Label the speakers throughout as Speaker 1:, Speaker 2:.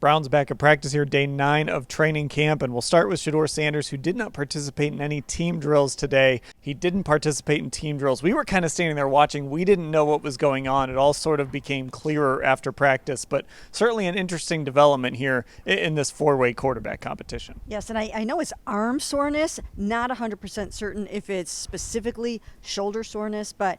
Speaker 1: Browns back at practice here, day 9 of training camp, and we'll start with Shedeur Sanders, who did not participate in any team drills today. He didn't participate in team drills. We were kind of standing there watching. We didn't know what was going on. It all sort of became clearer after practice, but certainly an interesting development here in this four-way quarterback competition.
Speaker 2: Yes, and I know it's arm soreness, not 100% certain if it's specifically shoulder soreness, but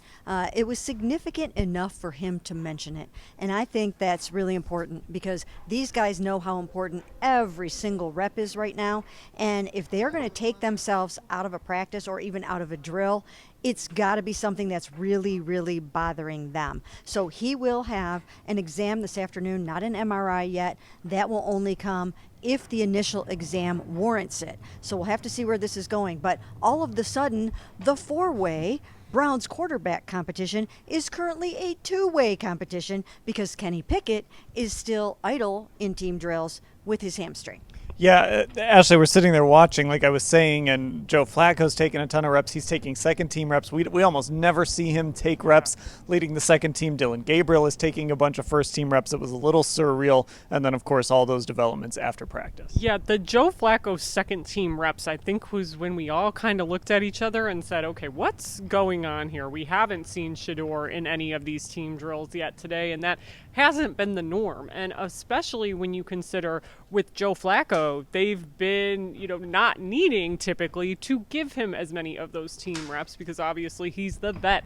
Speaker 2: it was significant enough for him to mention it. And I think that's really important because these guys know how important every single rep is right now, and if they're going to take themselves out of a practice or even out of a drill, it's got to be something that's really, really bothering them. So he will have an exam this afternoon, not an MRI yet. That will only come if the initial exam warrants it. So we'll have to see where this is going. But all of the sudden, the four-way Browns quarterback competition is currently a two-way competition because Kenny Pickett is still idle in team drills with his hamstring.
Speaker 1: Yeah, Ashley, we're sitting there watching, like I was saying, and Joe Flacco's taking a ton of reps. He's taking second-team reps. We almost never see him take reps leading the second team. Dylan Gabriel is taking a bunch of first-team reps. It was a little surreal. And then, of course, all those developments after practice.
Speaker 3: Yeah, the Joe Flacco second-team reps, I think, was when we all kind of looked at each other and said, okay, what's going on here? We haven't seen Shedeur in any of these team drills yet today, and that hasn't been the norm. And especially when you consider with Joe Flacco, they've been, not needing typically to give him as many of those team reps because obviously he's the vet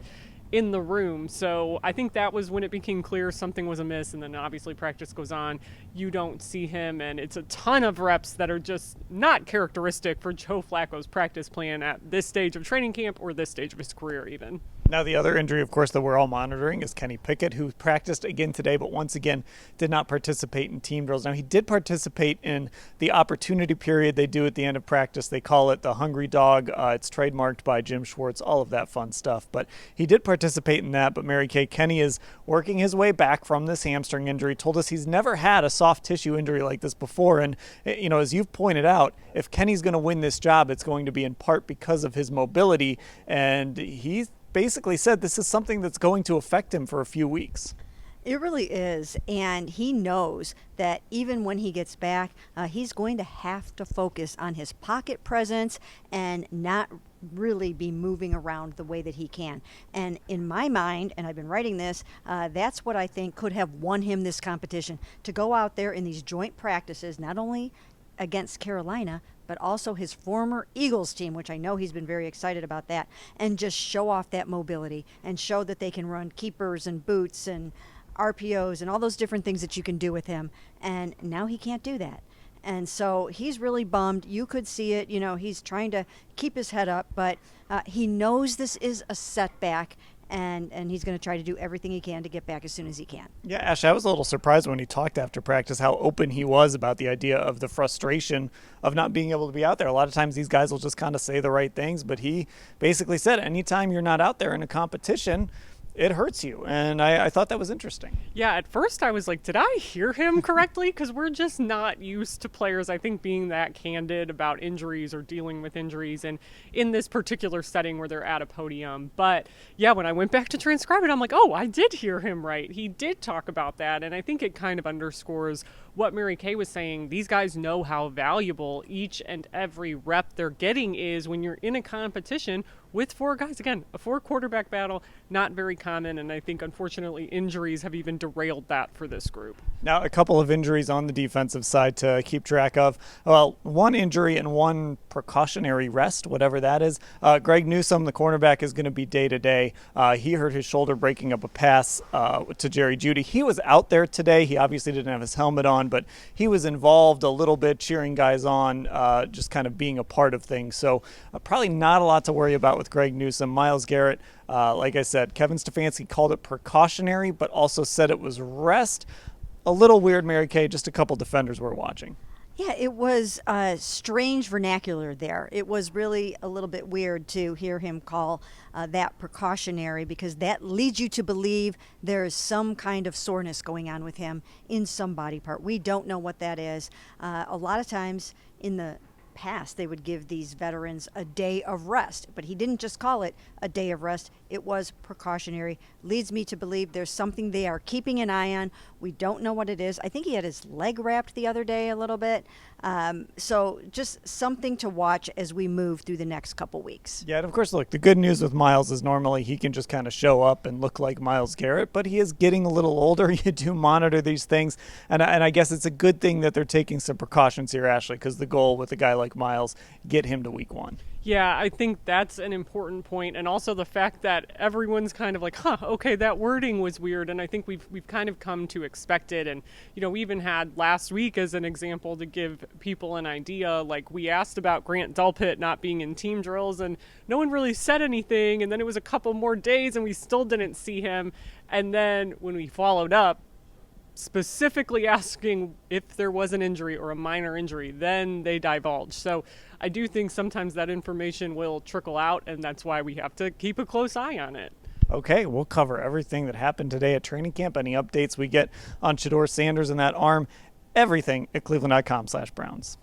Speaker 3: in the room. So I think that was when it became clear something was amiss, and then obviously practice goes on. You don't see him, and it's a ton of reps that are just not characteristic for Joe Flacco's practice plan at this stage of training camp or this stage of his career even.
Speaker 1: Now, the other injury, of course, that we're all monitoring is Kenny Pickett, who practiced again today, but once again did not participate in team drills. Now, he did participate in the opportunity period they do at the end of practice. They call it the hungry dog. It's trademarked by Jim Schwartz, all of that fun stuff. But he did participate in that. But Mary Kay, Kenny is working his way back from this hamstring injury. Told us he's never had a soft tissue injury like this before. And, as you've pointed out, if Kenny's going to win this job, it's going to be in part because of his mobility. And he's basically said this is something that's going to affect him for a few weeks.
Speaker 2: It really is, and he knows that even when he gets back, he's going to have to focus on his pocket presence and not really be moving around the way that he can. And in my mind, and I've been writing this, that's what I think could have won him this competition, to go out there in these joint practices, not only against Carolina, but also his former Eagles team, which I know he's been very excited about that, and just show off that mobility and show that they can run keepers and boots and RPOs and all those different things that you can do with him. And now he can't do that. And so he's really bummed. You could see it. He's trying to keep his head up, but he knows this is a setback. And he's going to try to do everything he can to get back as soon as he can.
Speaker 1: Yeah, Ash, I was a little surprised when he talked after practice how open he was about the idea of the frustration of not being able to be out there. A lot of times these guys will just kind of say the right things, but he basically said anytime you're not out there in a competition, it hurts you. And I thought that was interesting.
Speaker 3: Yeah, at first I was like, did I hear him correctly? Because we're just not used to players, I think, being that candid about injuries or dealing with injuries, and in this particular setting where they're at a podium. But yeah, when I went back to transcribe it, I'm like, oh, I did hear him right. He did talk about that, and I think it kind of underscores what Mary Kay was saying. These guys know how valuable each and every rep they're getting is when you're in a competition with four guys. Again, a four-quarterback battle, not very common, and I think, unfortunately, injuries have even derailed that for this group.
Speaker 1: Now, a couple of injuries on the defensive side to keep track of. Well, one injury and one precautionary rest, whatever that is. Greg Newsome, the cornerback, is going to be day-to-day. He hurt his shoulder breaking up a pass to Jerry Jeudy. He was out there today. He obviously didn't have his helmet on, but he was involved a little bit, cheering guys on, just kind of being a part of things. So probably not a lot to worry about with Greg Newsome. Myles Garrett, like I said, Kevin Stefanski called it precautionary, but also said it was rest. A little weird, Mary Kay, just a couple defenders were watching.
Speaker 2: Yeah, it was strange vernacular there. It was really a little bit weird to hear him call that precautionary, because that leads you to believe there's some kind of soreness going on with him in some body part. We don't know what that is. A lot of times in the past, they would give these veterans a day of rest, but he didn't just call it a day of rest. it was precautionary. Leads me to believe there's something they are keeping an eye on. We don't know what it is. I think he had his leg wrapped the other day a little bit. So just something to watch as we move through the next couple weeks.
Speaker 1: Yeah, and of course, look, the good news with Myles is normally he can just kind of show up and look like Myles Garrett, but he is getting a little older. You do monitor these things, and I guess it's a good thing that they're taking some precautions here, Ashley, because the goal with a guy like Myles, get him to week 1.
Speaker 3: Yeah, I think that's an important point, and also the fact that everyone's kind of like, okay, that wording was weird, and I think we've kind of come to expect it. And we even had last week as an example to give people an idea. Like, we asked about Grant Delpit not being in team drills, and no one really said anything. And then it was a couple more days, and we still didn't see him. And then when we followed up, specifically asking if there was an injury or a minor injury, then they divulge. So I do think sometimes that information will trickle out, and that's why we have to keep a close eye on it.
Speaker 1: Okay, we'll cover everything that happened today at training camp, any updates we get on Shedeur Sanders and that arm, everything at cleveland.com/Browns.